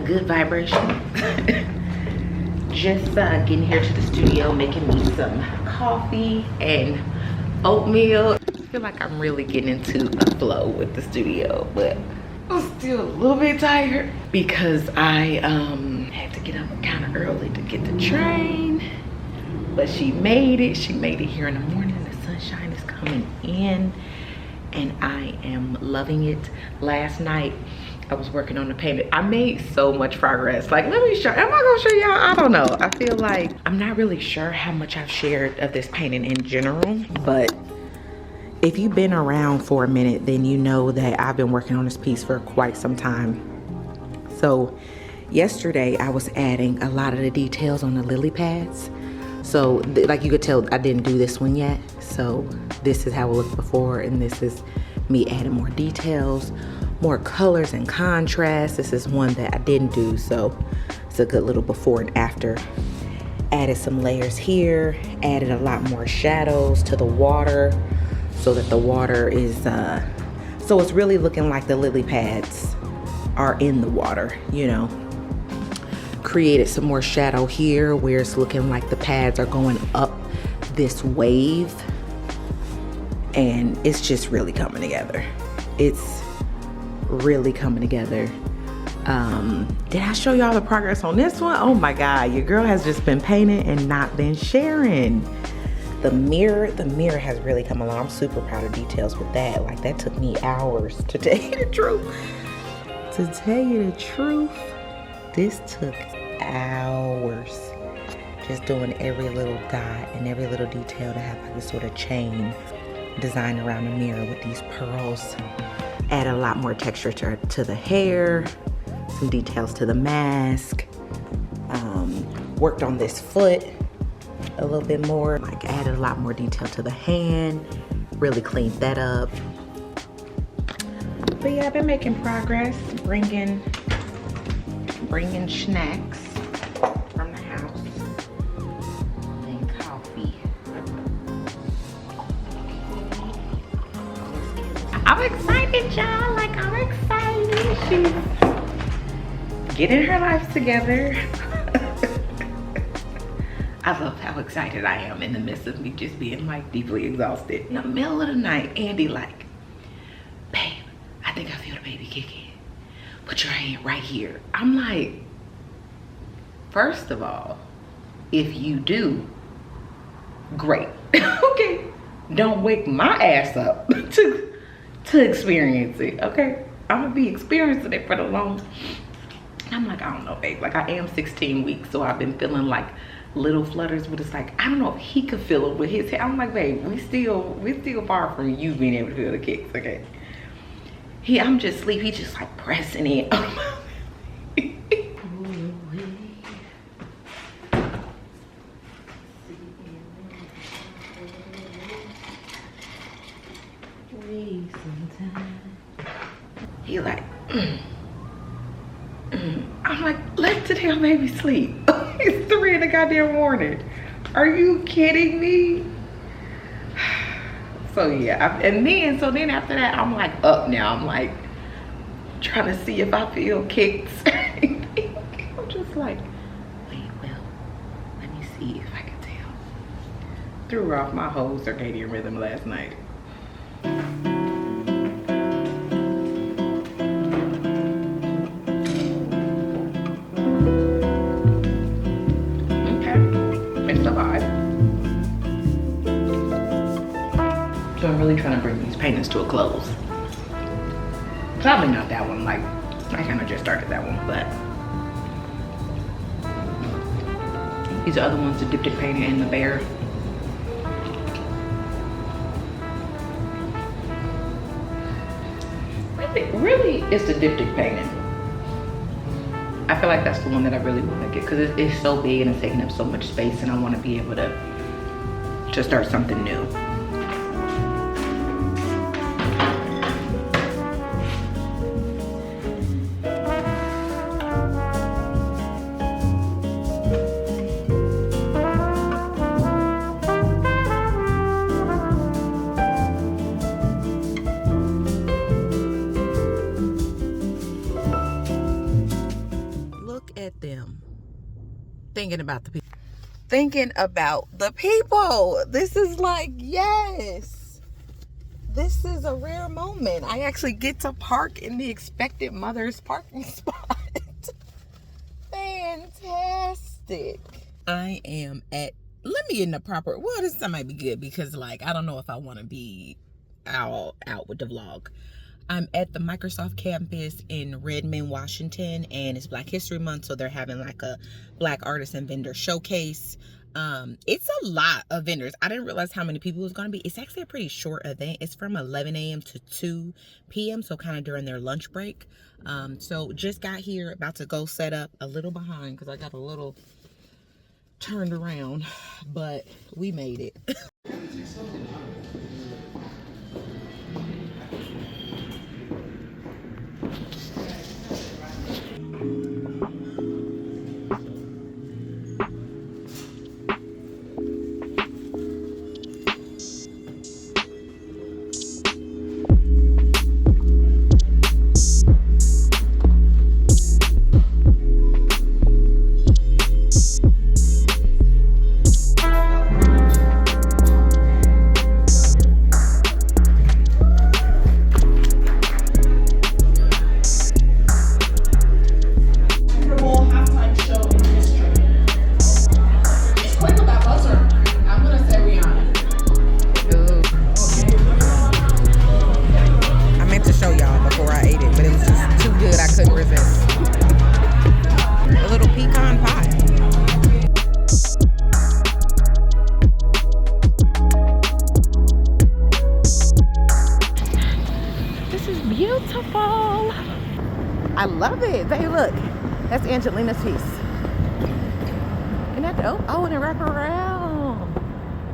good vibration. Just getting here to the studio, making me some coffee and oatmeal. I feel like I'm really getting into a flow with the studio, but I'm still a little bit tired because I had to get up kind of early to get the train. But she made it. She made it here in the morning. The sunshine is coming in and I am loving it. Last night I was working on the painting. I made so much progress. Like, let me show, am I gonna show y'all? I don't know. I feel like I'm not really sure how much I've shared of this painting in general, but if you've been around for a minute, then you know that I've been working on this piece for quite some time. So yesterday I was adding a lot of the details on the lily pads. So like you could tell, I didn't do this one yet. So this is how it looked before, and this is me adding more details, more colors and contrast. This is one that I didn't do, so it's a good little before and after. Added some layers here, added a lot more shadows to the water so that the water is, so it's really looking like the lily pads are in the water, you know. Created some more shadow here where it's looking like the pads are going up this wave, and it's just really coming together. It's really coming together. Did I show y'all the progress on this one? Oh my God, your girl has just been painting and not been sharing. The mirror has really come along. I'm super proud of details with that. Like, that took me hours to tell you the truth. To tell you the truth, this took hours. Just doing every little dot and every little detail to have like this sort of chain design around the mirror with these pearls. Add a lot more texture to the hair, some details to the mask. Worked on this foot a little bit more. Like, added a lot more detail to the hand, really cleaned that up. But yeah, I've been making progress, bringing snacks from the house and coffee. I'm excited, y'all. Like, I'm excited. She's getting her life together. I love how excited I am in the midst of me just being like deeply exhausted. In the middle of the night, Andy like, babe, I think I feel the baby kicking. Put your hand right here. I'm like, first of all, if you do, great. Okay, don't wake my ass up to experience it. Okay, I'm gonna be experiencing it for the long. I'm like, I don't know, babe. Like, I am 16 weeks, so I've been feeling like little flutters, but it's like, I don't know if he could feel it with his head. I'm like, babe, we still far from you being able to feel the kicks. Okay, I'm just asleep. He just like pressing it. He like, I'm like, let the damn baby sleep. It's 3 in the goddamn morning. Are you kidding me? So yeah, so then after that, I'm like up now. I'm like trying to see if I feel kicks. I'm just like, wait, well, let me see if I can tell. Threw off my whole circadian rhythm last night. So I'm really trying to bring these paintings to a close. Probably not that one, like I kind of just started that one, but these are other ones, the diptych painting and the bear. Really, it's the diptych painting. I feel like that's the one that I really want to get because it's so big and it's taking up so much space, and I want to be able to start something new. thinking about the people. Thinking about the people. This is like, yes. This is a rare moment. I actually get to park in the expected mother's parking spot. Fantastic. I am at, let me get in the proper, well, this might be good because like, I don't know if I want to be out with the vlog. I'm at the Microsoft campus in Redmond, Washington, and it's Black History Month, so they're having like a Black artist and vendor showcase. It's a lot of vendors. I didn't realize how many people it was going to be. It's actually a pretty short event. It's from 11 a.m. to 2 p.m., so kind of during their lunch break. So just got here, about to go set up, a little behind because I got a little turned around, but we made it. I love it. Hey, look, that's Angelina's piece. And that, oh, and it wrap around.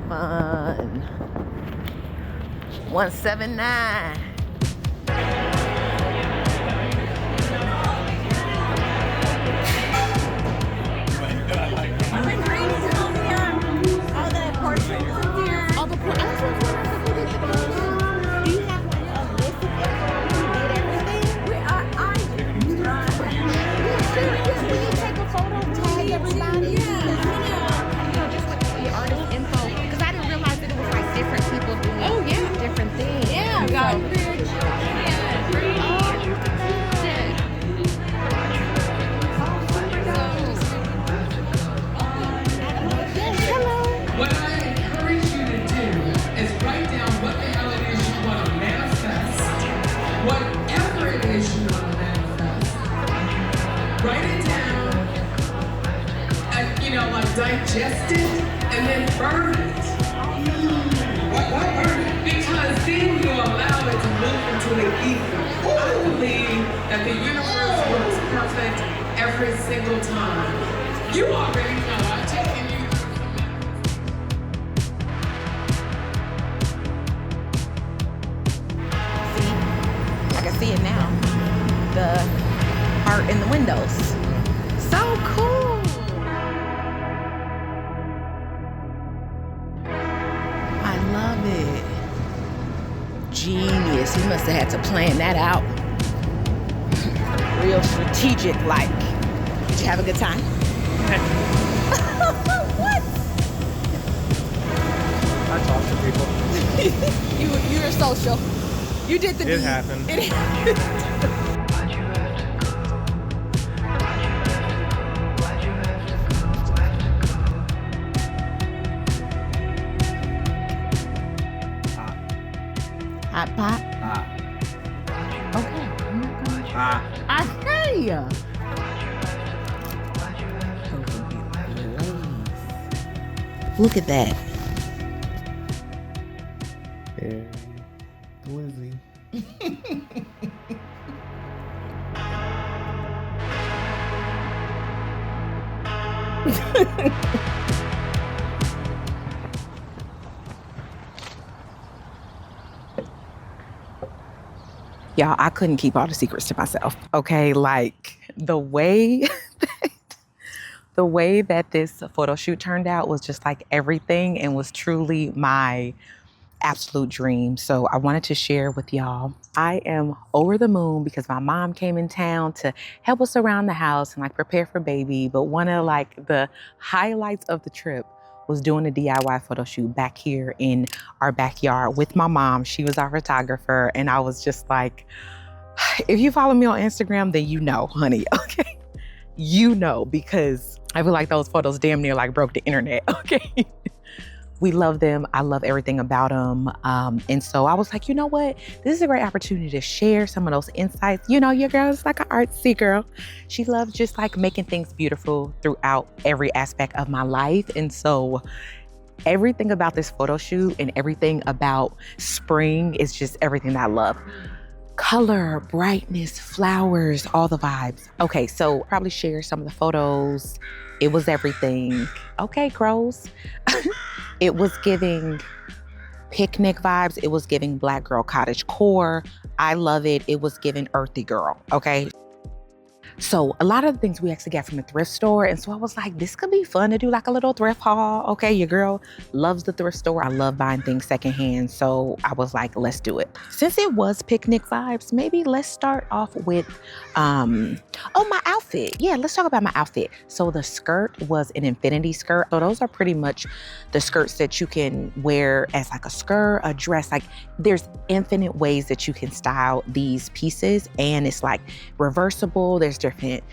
Fun. 179. Digest it and then burn it. Why burn it? Because then you allow it to move into the ether. I believe that the universe works perfect every single time. You already know I've taken you. See, I can see it now. The art in the windows. So cool. It. Genius. He must have had to plan that out. Real strategic like. Did you have a good time? What? I talk to people. You're social. You did the It happened. It happened. Hot pot? Hot. Okay. I'm not gonna... Hot. I hear ya. Look at that. Hey, Lizzie. Y'all, I couldn't keep all the secrets to myself. Okay, like the way that this photo shoot turned out was just like everything and was truly my absolute dream. So I wanted to share with y'all. I am over the moon because my mom came in town to help us around the house and like prepare for baby. But one of like the highlights of the trip was doing a DIY photo shoot back here in our backyard with my mom. She was our photographer. And I was just like, if you follow me on Instagram, then you know, honey, okay? You know, because I feel like those photos damn near like broke the internet, okay? We love them. I love everything about them. And so I was like, you know what? This is a great opportunity to share some of those insights. You know, your girl is like an artsy girl. She loves just like making things beautiful throughout every aspect of my life. And so everything about this photo shoot and everything about spring is just everything that I love. Color, brightness, flowers, all the vibes. Okay, so probably share some of the photos. It was everything. Okay, crows. It was giving picnic vibes. It was giving Black girl cottagecore. I love it. It was giving earthy girl, okay? So a lot of the things we actually got from the thrift store. And so I was like, this could be fun to do like a little thrift haul. Okay, your girl loves the thrift store. I love buying things secondhand. So I was like, let's do it. Since it was picnic vibes, maybe let's start off with, my outfit. Yeah, let's talk about my outfit. So the skirt was an infinity skirt. So those are pretty much the skirts that you can wear as like a skirt, a dress. Like there's infinite ways that you can style these pieces. And it's like reversible. There's different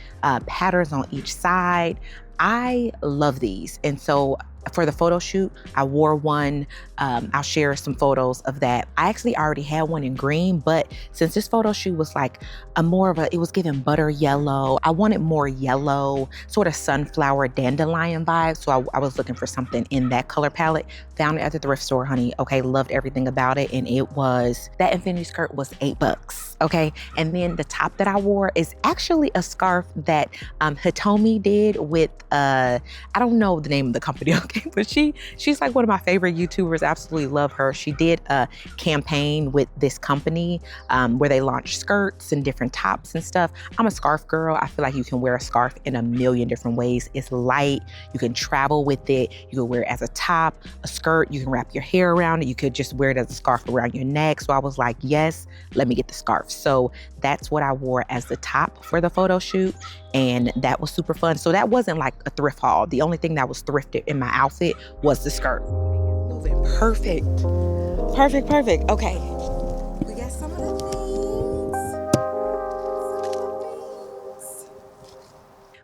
patterns on each side. I love these. And so for the photo shoot, I wore one. I'll share some photos of that. I actually already had one in green, but since this photo shoot was like it was giving butter yellow. I wanted more yellow, sort of sunflower dandelion vibe. So I was looking for something in that color palette. Found it at the thrift store, honey. Okay, loved everything about it. And that infinity skirt was $8. Okay, and then the top that I wore is actually a scarf that Hitomi did with, I don't know the name of the company, okay, but she's like one of my favorite YouTubers. Absolutely love her. She did a campaign with this company where they launched skirts and different tops and stuff. I'm a scarf girl. I feel like you can wear a scarf in a million different ways. It's light. You can travel with it. You can wear it as a top, a skirt. You can wrap your hair around it. You could just wear it as a scarf around your neck. So I was like, yes, let me get the scarf. So that's what I wore as the top for the photo shoot. And that was super fun. So that wasn't like a thrift haul. The only thing that was thrifted in my outfit was the skirt. Moving perfect. Perfect. Okay. We got some of the things.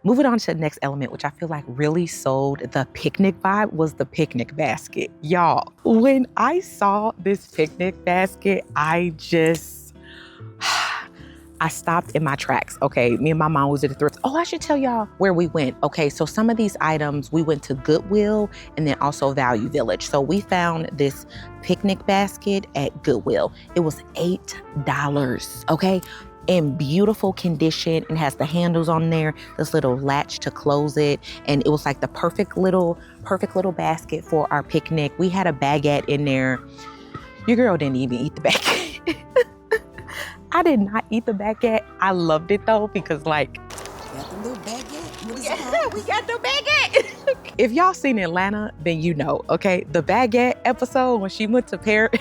Moving on to the next element, which I feel like really sold the picnic vibe, was the picnic basket. Y'all, when I saw this picnic basket, I stopped in my tracks, okay? Me and my mom was at the thrift. Oh, I should tell y'all where we went. Okay, so some of these items, we went to Goodwill and then also Value Village. So we found this picnic basket at Goodwill. It was $8, okay? In beautiful condition. It has the handles on there, this little latch to close it. And it was like the perfect little basket for our picnic. We had a baguette in there. Your girl didn't even eat the baguette. I did not eat the baguette. I loved it though, because like, Got the little baguette? What is it yeah, called? we got the baguette. If y'all seen Atlanta, then you know, okay? The baguette episode when she went to Paris,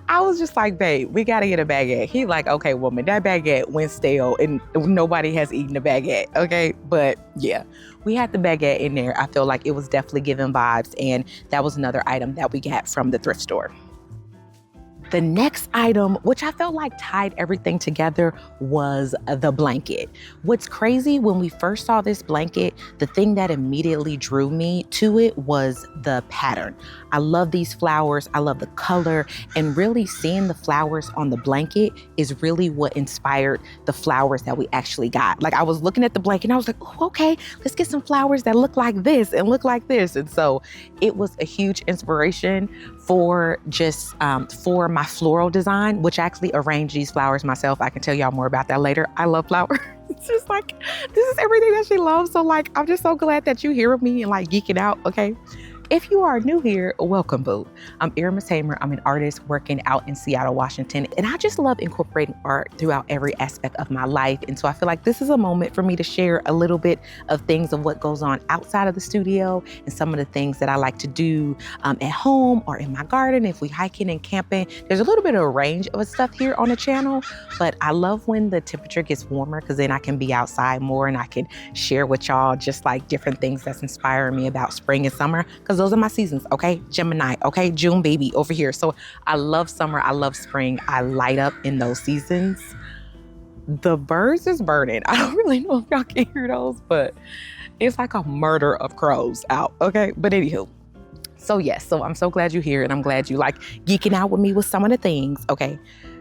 I was just like, babe, we gotta get a baguette. He like, okay, woman, that baguette went stale and nobody has eaten a baguette, okay? But yeah, we had the baguette in there. I feel like it was definitely giving vibes, and that was another item that we got from the thrift store. The next item, which I felt like tied everything together, was the blanket. What's crazy, when we first saw this blanket, the thing that immediately drew me to it was the pattern. I love these flowers. I love the color, and really seeing the flowers on the blanket is really what inspired the flowers that we actually got. Like I was looking at the blanket and I was like, oh, okay, let's get some flowers that look like this and look like this. And so it was a huge inspiration for just for my floral design, which I actually arranged these flowers myself. I can tell y'all more about that later. I love flowers. It's just like, this is everything that she loves. So like, I'm just so glad that you hear me and like geeking out, okay? If you are new here, welcome, boo. I'm Erin Tamer. I'm an artist working out in Seattle, Washington, and I just love incorporating art throughout every aspect of my life. And so I feel like this is a moment for me to share a little bit of things of what goes on outside of the studio and some of the things that I like to do at home or in my garden. If we hiking and camping, there's a little bit of a range of stuff here on the channel, but I love when the temperature gets warmer because then I can be outside more and I can share with y'all just like different things that's inspiring me about spring and summer, because those are my seasons, okay? Gemini, okay? June baby over here. So I love summer, I love spring. I light up in those seasons. The birds is burning. I don't really know if y'all can hear those, but it's like a murder of crows out, okay? But anywho, so yes, so I'm so glad you're here and I'm glad you like geeking out with me with some of the things, okay?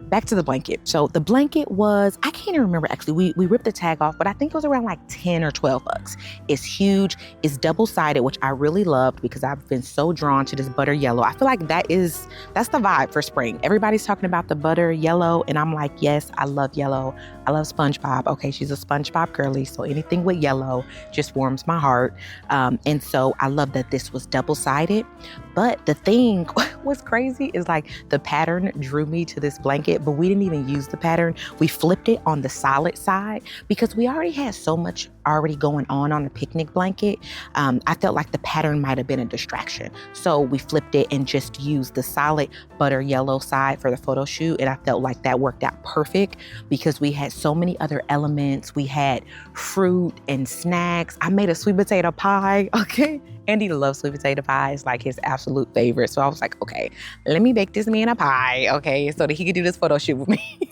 Back to the blanket. So the blanket was, I can't even remember actually, we ripped the tag off, but I think it was around like 10 or 12 bucks. It's huge, it's double-sided, which I really loved because I've been so drawn to this butter yellow. I feel like that's the vibe for spring. Everybody's talking about the butter yellow and I'm like, yes, I love yellow. I love SpongeBob. Okay, she's a SpongeBob girly, so anything with yellow just warms my heart. And so I love that this was double-sided. But the thing was crazy is like the pattern drew me to this blanket, but we didn't even use the pattern. We flipped it on the solid side because we already had so much already going on the picnic blanket. I felt like the pattern might have been a distraction. So we flipped it and just used the solid butter yellow side for the photo shoot. And I felt like that worked out perfect because we had so many other elements. We had fruit and snacks. I made a sweet potato pie, okay? Andy loves sweet potato pie. It's like his absolute favorite. So I was like, okay, let me bake this man a pie, okay, so that he could do this photo shoot with me.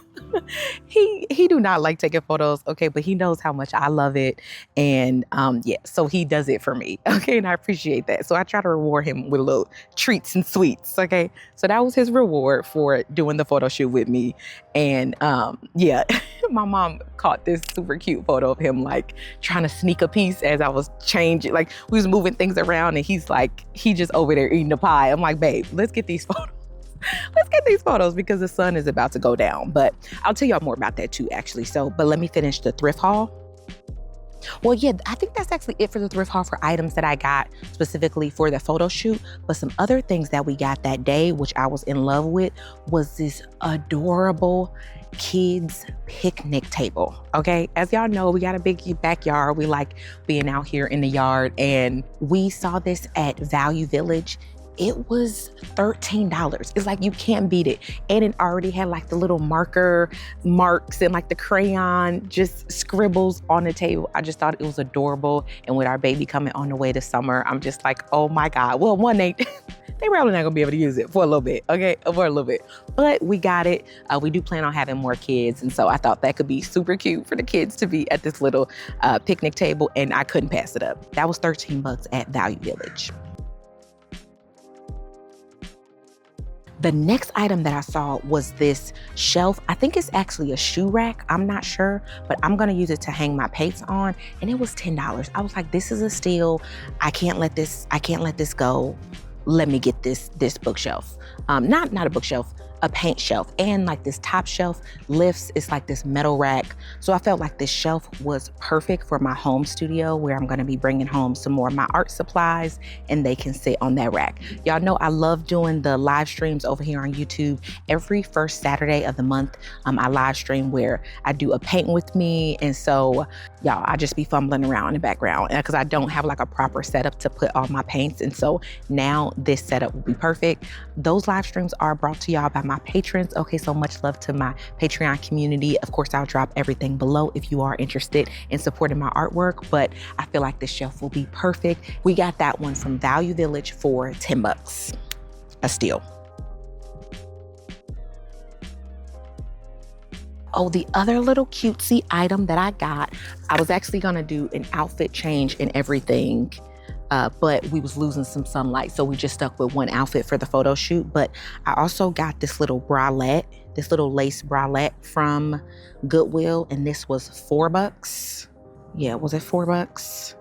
He do not like taking photos, okay, but he knows how much I love it. And yeah, so he does it for me, okay, and I appreciate that. So I try to reward him with little treats and sweets, okay? So that was his reward for doing the photo shoot with me. And yeah, my mom caught this super cute photo of him like trying to sneak a piece as I was changing, like we was moving things around and he's like, he just over there eating the pie. I'm like, babe, let's get these photos. Let's get these photos because the sun is about to go down. But I'll tell y'all more about that too, actually. So, but let me finish the thrift haul. Well, yeah, I think that's actually it for the thrift haul for items that I got specifically for the photo shoot. But some other things that we got that day, which I was in love with, was this adorable kids picnic table, okay? As y'all know, we got a big backyard. We like being out here in the yard. And we saw this at Value Village. It was $13. It's like you can't beat it. And it already had like the little marks and like the crayon just scribbles on the table. I just thought it was adorable. And with our baby coming on the way to summer, I'm just like, oh my God. Well, one, they probably not gonna be able to use it for a little bit, okay? For a little bit. But we got it. We do plan on having more kids. And so I thought that could be super cute for the kids to be at this little picnic table. And I couldn't pass it up. That was 13 bucks at Value Village. The next item that I saw was this shelf. I think it's actually a shoe rack. I'm not sure, but I'm gonna use it to hang my paints on. And it was $10. I was like, this is a steal. I can't let this go. Let me get this bookshelf. Not a bookshelf, a paint shelf. And like this top shelf lifts, it's like this metal rack. So I felt like this shelf was perfect for my home studio where I'm gonna be bringing home some more of my art supplies and they can sit on that rack. Y'all know I love doing the live streams over here on YouTube. Every first Saturday of the month, I live stream where I do a paint with me. And so y'all, I just be fumbling around in the background because I don't have like a proper setup to put all my paints. And so now this setup will be perfect. Those live streams are brought to y'all by my patrons. Okay, so much love to my Patreon community. Of course, I'll drop everything below if you are interested in supporting my artwork, but I feel like this shelf will be perfect. We got that one from Value Village for 10 bucks. A steal. Oh, the other little cutesy item that I got, I was actually gonna do an outfit change and everything, but we was losing some sunlight. So we just stuck with one outfit for the photo shoot. But I also got this little bralette, this little lace bralette from Goodwill. And this was $4. Yeah, was it $4?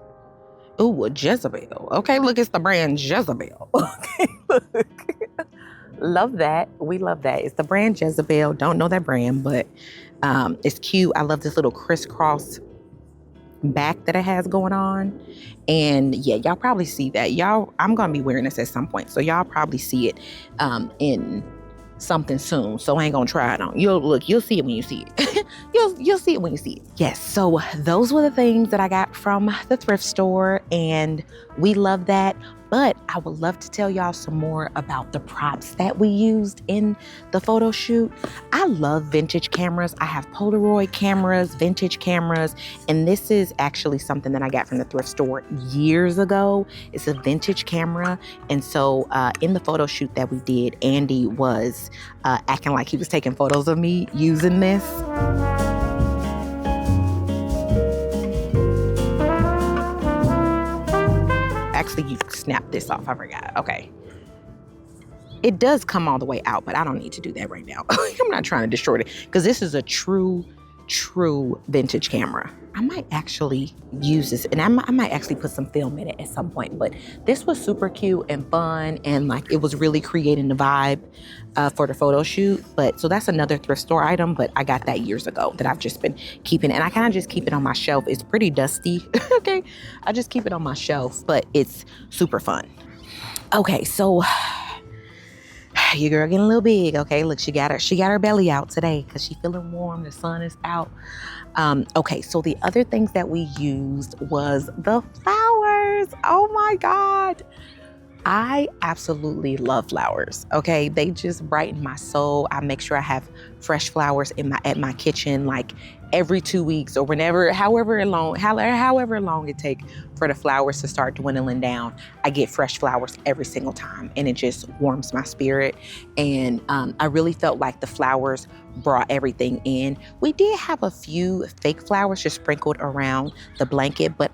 Ooh, a Jezebel. Okay, look, it's the brand Jezebel. Okay, look. Love that. We love that. It's the brand Jezebel. Don't know that brand, but it's cute. I love this little crisscross back that it has going on. And yeah, y'all probably see that. I'm gonna be wearing this at some point, so y'all probably see it in something soon. So I ain't gonna try it on. You'll see it when you see it. you'll see it when you see it. Yes, so those were the things that I got from the thrift store, and we love that. But I would love to tell y'all some more about the props that we used in the photo shoot. I love vintage cameras. I have Polaroid cameras, vintage cameras, and this is actually something that I got from the thrift store years ago. It's a vintage camera. And so in the photo shoot that we did, Andy was acting like he was taking photos of me using this. Actually, you snap this off. I forgot. Okay. It does come all the way out, but I don't need to do that right now. I'm not trying to destroy it because this is a true vintage camera. I might actually use this, and I might actually put some film in it at some point, but this was super cute and fun, and like it was really creating the vibe for the photo shoot. But so that's another thrift store item, but I got that years ago that I've just been keeping, and I kind of just keep it on my shelf. It's pretty dusty. Okay, I just keep it on my shelf, but it's super fun. Okay, so your girl getting a little big. Okay, look, she got her belly out today because she's feeling warm. The sun is out. Okay, so the other things that we used was the flowers. Oh my God. I absolutely love flowers. Okay, they just brighten my soul. I make sure I have fresh flowers at my kitchen like every 2 weeks or whenever, however long it takes for the flowers to start dwindling down. I get fresh flowers every single time, and it just warms my spirit. And I really felt like the flowers brought everything in. We did have a few fake flowers just sprinkled around the blanket, but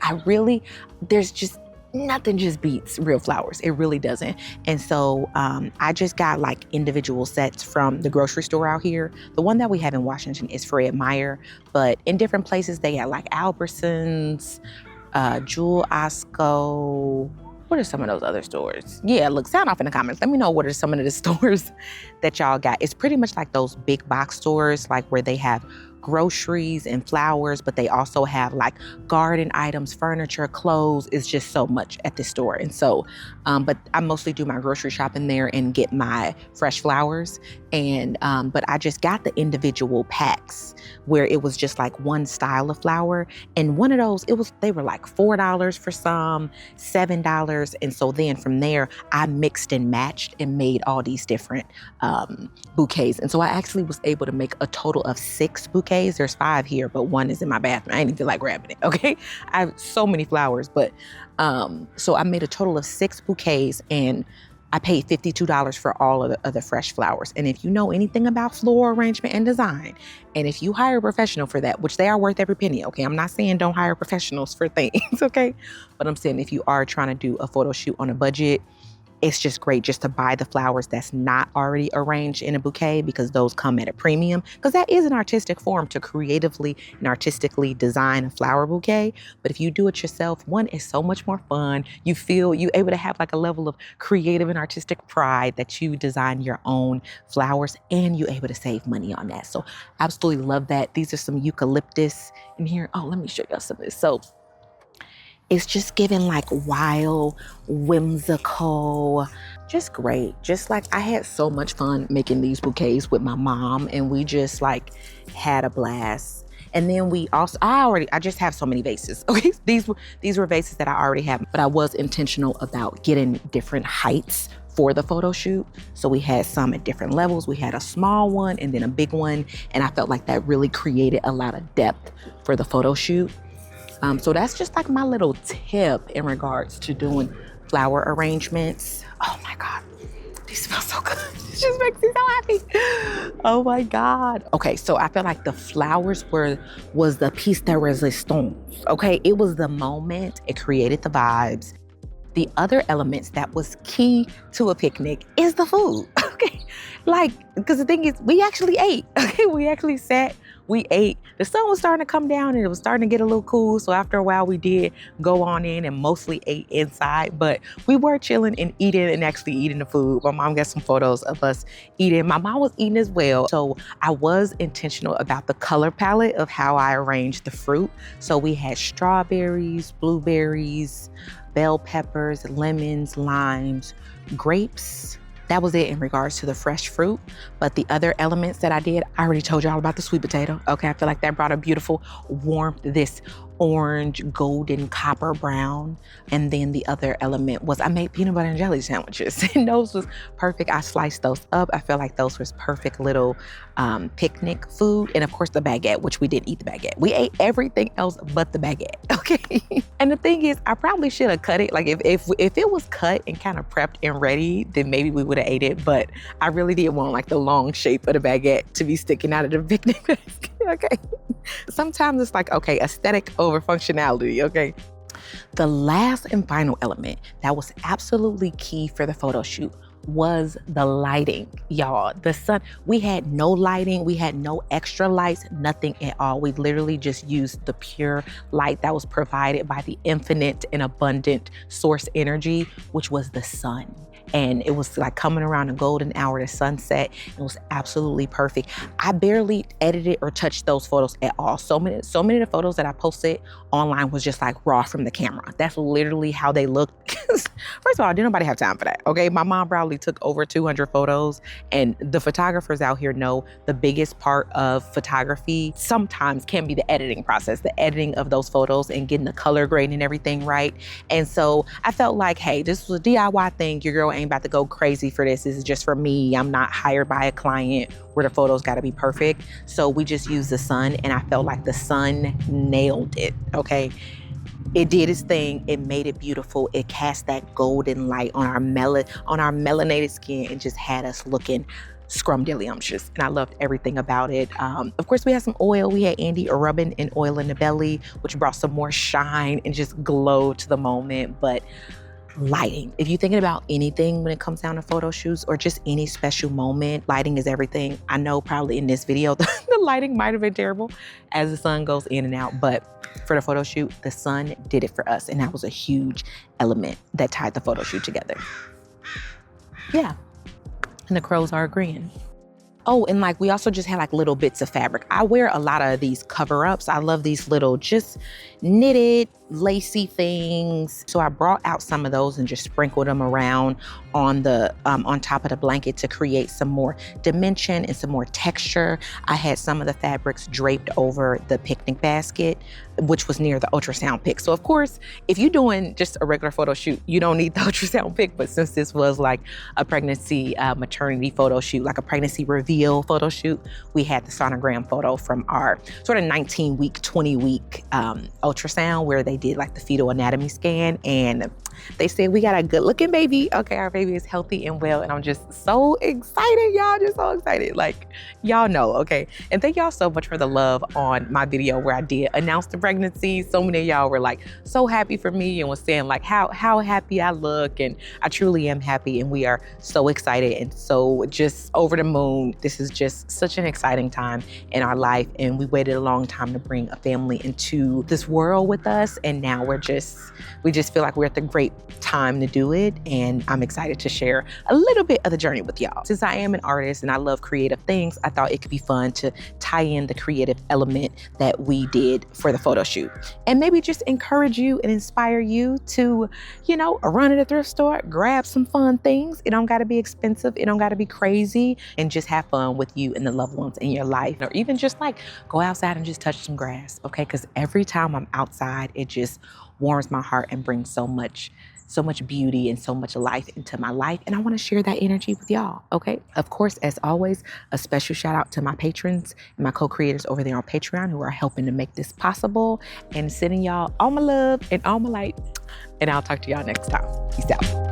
there's just nothing just beats real flowers. It really doesn't. And so I just got like individual sets from the grocery store out here. The one that we have in Washington is Fred Meyer, but in different places they got like Albertsons, Jewel Osco. What are some of those other stores? Yeah, look, sound off in the comments. Let me know what are some of the stores that y'all got. It's pretty much like those big box stores, like where they have groceries and flowers, but they also have like garden items, furniture, clothes. It's just so much at this store. And so, but I mostly do my grocery shopping there and get my fresh flowers. And, but I just got the individual packs where it was just like one style of flower. And one of those, they were like $4 for some, $7. And so then from there, I mixed and matched and made all these different bouquets. And so I actually was able to make a total of 6 bouquets. There's 5 here, but 1 is in my bathroom. I didn't feel like grabbing it, okay? I have so many flowers, but so I made a total of 6 bouquets, and I paid $52 for all of the fresh flowers. And if you know anything about floral arrangement and design, and if you hire a professional for that, which they are worth every penny, okay? I'm not saying don't hire professionals for things, okay? But I'm saying if you are trying to do a photo shoot on a budget, it's just great just to buy the flowers that's not already arranged in a bouquet, because those come at a premium, because that is an artistic form to creatively and artistically design a flower bouquet. But if you do it yourself, one, is so much more fun. You feel you able to have like a level of creative and artistic pride that you design your own flowers, and you're able to save money on that. So absolutely love that. These are some eucalyptus in here. Oh, let me show y'all some of this. So it's just giving like wild, whimsical, just great. Just like I had so much fun making these bouquets with my mom, and we just like had a blast. And then we also, I just have so many vases. Okay, these were vases that I already have, but I was intentional about getting different heights for the photo shoot. So we had some at different levels. We had a small one and then a big one. And I felt like that really created a lot of depth for the photo shoot. So that's just like my little tip in regards to doing flower arrangements. Oh my God, these smell so good. It just makes me so happy. Oh my God. Okay, so I feel like the flowers was the piece de resistance. Okay, it was the moment. It created the vibes. The other elements that was key to a picnic is the food. Okay, like, because the thing is, we actually ate. Okay, we actually sat. we ate. The sun was starting to come down and it was starting to get a little cool. So after a while we did go on in and mostly ate inside, but we were chilling and eating and actually eating the food. My mom got some photos of us eating. My mom was eating as well. So I was intentional about the color palette of how I arranged the fruit. So we had strawberries, blueberries, bell peppers, lemons, limes, grapes. That was it in regards to the fresh fruit. But the other elements that I did, I already told you all about the sweet potato. Okay, I feel like that brought a beautiful warmth, this orange, golden, copper brown. And then the other element was I made peanut butter and jelly sandwiches. And those was perfect. I sliced those up. I felt like those was perfect little picnic food. And of course the baguette, which we didn't eat the baguette. We ate everything else but the baguette, okay? And the thing is, I probably should have cut it. Like if it was cut and kind of prepped and ready, then maybe we would have ate it. But I really did want like the long shape of the baguette to be sticking out of the picnic basket, okay? Sometimes it's like, okay, aesthetic over functionality, okay? The last and final element that was absolutely key for the photo shoot was the lighting, y'all. The sun, we had no lighting, we had no extra lights, nothing at all. We literally just used the pure light that was provided by the infinite and abundant source energy, which was the sun. And it was like coming around a golden hour to sunset. It was absolutely perfect. I barely edited or touched those photos at all. So many of the photos that I posted online was just like raw from the camera. That's literally how they looked. First of all, didn't nobody have time for that, okay? My mom probably took over 200 photos, and the photographers out here know the biggest part of photography sometimes can be the editing process, the editing of those photos and getting the color grading and everything right. And so I felt like, hey, this was a DIY thing. Your girl ain't about to go crazy for this. This is just for me. I'm not hired by a client where the photos got to be perfect. So we just used the sun, and I felt like the sun nailed it, okay? It did its thing. It made it beautiful. It cast that golden light on our melanated skin and just had us looking scrumdiddlyumptious. And I loved everything about it. Of course, we had some oil. We had Andy rubbing in oil in the belly, which brought some more shine and just glow to the moment. But lighting, if you're thinking about anything when it comes down to photo shoots or just any special moment, lighting is everything. I know probably in this video, the lighting might have been terrible as the sun goes in and out, but for the photo shoot, the sun did it for us. And that was a huge element that tied the photo shoot together. Yeah, and the crows are agreeing. Oh, and like we also just had like little bits of fabric. I wear a lot of these cover-ups. I love these little just knitted, lacy things. So I brought out some of those and just sprinkled them around on the on top of the blanket to create some more dimension and some more texture. I had some of the fabrics draped over the picnic basket, which was near the ultrasound pic. So of course, if you're doing just a regular photo shoot, you don't need the ultrasound pic. But since this was like a pregnancy maternity photo shoot, like a pregnancy reveal photo shoot, we had the sonogram photo from our sort of 19-week, 20-week ultrasound where they did like the fetal anatomy scan, and they said we got a good looking baby. Okay, our baby is healthy and well, and I'm just so excited, y'all, just so excited. Like, y'all know, okay? And thank y'all so much for the love on my video where I did announce the pregnancy. So many of y'all were like so happy for me and was saying like how happy I look, and I truly am happy, and we are so excited and so just over the moon. This is just such an exciting time in our life, and we waited a long time to bring a family into this world with us, and now we just feel like we're at the great time to do it, and I'm excited to share a little bit of the journey with y'all. Since I am an artist and I love creative things, I thought it could be fun to tie in the creative element that we did for the photo shoot, and maybe just encourage you and inspire you to, you know, run at a thrift store, grab some fun things. It don't got to be expensive. It don't got to be crazy, and just have fun with you and the loved ones in your life, or even just like go outside and just touch some grass, okay? Because every time I'm outside, it just warms my heart and brings so much beauty and so much life into my life. And I want to share that energy with y'all, okay? Of course, as always, a special shout out to my patrons and my co-creators over there on Patreon who are helping to make this possible, and sending y'all all my love and all my light. And I'll talk to y'all next time. Peace out.